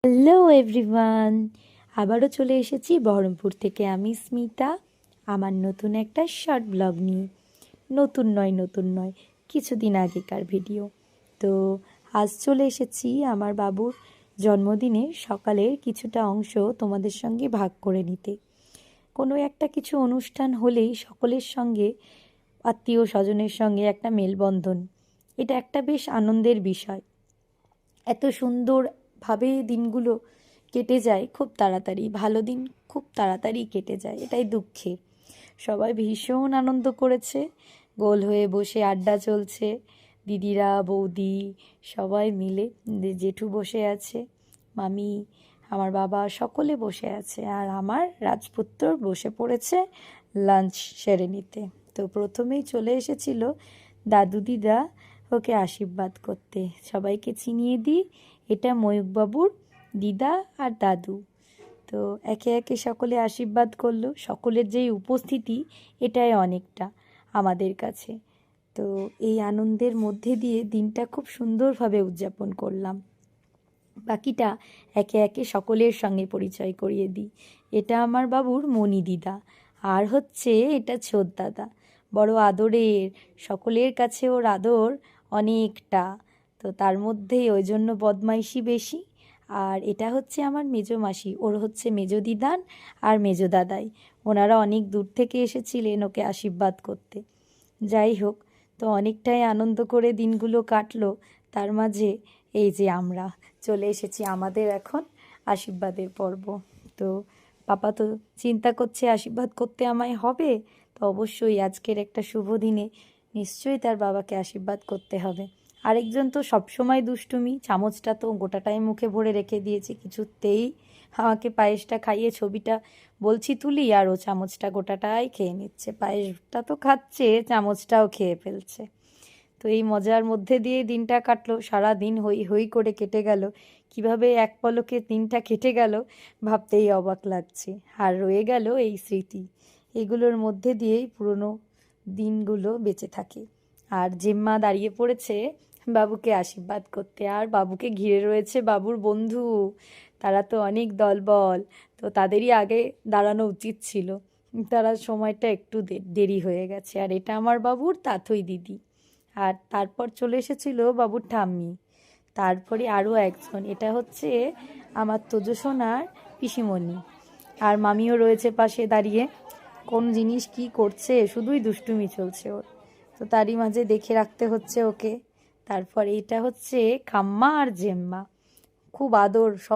Hello everyone, আবারও চলে এসেছি বহরমপুর থেকে। আমি স্মিতা, আমার নতুন একটা শর্ট ব্লগ নিয়ে। নতুন নয়, কিছুদিন আগেকার ভিডিও। তো আজ চলে এসেছি আমার বাবুর জন্মদিনে সকালের কিছুটা অংশ তোমাদের সঙ্গে ভাগ করে নিতে। কোনো একটা কিছু অনুষ্ঠান হলেই সকলের সঙ্গে, আত্মীয় স্বজনের সঙ্গে একটা মেলবন্ধন, এটা একটা বেশ আনন্দের বিষয়। এত সুন্দরভাবে দিনগুলো কেটে যায় খুব তাড়াতাড়ি, ভালো দিন খুব তাড়াতাড়ি কেটে যায়, এটাই দুঃখের। সবাই ভীষণ আনন্দ করেছে, গোল হয়ে বসে আড্ডা চলছে, দিদিরা বৌদি সবাই মিলে, জেঠু বসে আছে, মামি, আমার বাবা সকলে বসে আছে, আর আমার রাজপুত্র বসে পড়েছে লাঞ্চ সেরে নিতে। তো প্রথমেই চলে এসেছিল দাদু দিদা ওকে আশীর্বাদ করতে। সবাইকে চিনিয়ে দিই, এটা ময়ূকবাবুর দিদা আর দাদু। তো একে একে সকলে আশীর্বাদ করলো। সকলের যেই উপস্থিতি, এটাই অনেকটা আমাদের কাছে। তো এই আনন্দের মধ্যে দিয়ে দিনটা খুব সুন্দরভাবে উদযাপন করলাম। বাকিটা একে একে সকলের সঙ্গে পরিচয় করিয়ে দিই। এটা আমার বাবুর মণি দিদা, আর হচ্ছে এটা ছোট দাদা, বড় আদরের, সকলের কাছে ওর আদর অনেকটা। তো তার মধ্যেই ওই জন্য বদমাইশি বেশি। আর এটা হচ্ছে আমার মেজো মাসি, ওর হচ্ছে মেজো দিদান আর মেজো দাদাই। ওনারা অনেক দূর থেকে এসেছিলেন ওকে আশীর্বাদ করতে। যাই হোক, তো অনেকটাই আনন্দ করে দিনগুলো কাটলো। তার মাঝে এই যে আমরা চলে এসেছি আমাদের এখন আশীর্বাদের পর্ব। তো পাপা তো চিন্তা করছে আশীর্বাদ করতে আমায় হবে, তো অবশ্যই আজকের একটা শুভ দিনে নিশ্চয়ই তার বাবাকে আশীর্বাদ করতে হবে। আরেকজন তো সবসময় দুষ্টুমি, চামচটা তো গোটাটাই মুখে ভরে রেখে দিয়েছে, কিছুতেই আমাকে পায়েসটা খাইয়ে ছবিটা বলছি তুলি, আর ও চামচটা গোটাটাই খেয়ে নিচ্ছে। পায়েসটা তো খাচ্ছে, চামচটাও খেয়ে ফেলছে। তো এই মজার মধ্যে দিয়ে দিনটা কাটলো। সারা দিন হই হই করে কেটে গেল, কিভাবে এক পলকে দিনটা কেটে গেল ভাবতেই অবাক লাগছে। আর রয়ে গেল এই স্মৃতি, এগুলোর মধ্যে দিয়েই পুরনো দিনগুলো বেঁচে থাকে। আর জেম্মা দাঁড়িয়ে পড়েছে বাবুকে আশীর্বাদ করতে, আর বাবুকে ঘিরে রয়েছে বাবুর বন্ধু, তারা তো অনেক দলবল। তো তাদেরই আগে দাঁড়ানো উচিত ছিল, তারা সময়টা একটু দেরি হয়ে গেছে। আর এটা আমার বাবুর তাথই দিদি। আর তারপর চলে এসেছিল বাবুর ঠাম্মি, তারপরে আরও একজন, এটা হচ্ছে আমার তোজো সোনার পিসিমণি। আর মামিও রয়েছে পাশে দাঁড়িয়ে, কোন জিনিস কি করছে, শুধুই দুষ্টুমি চলছে ওর। তো তারই মাঝে দেখে রাখতে হচ্ছে ওকে। তারপর এটা হচ্ছে খাম্মা আর জেম্মা, খুব আদর।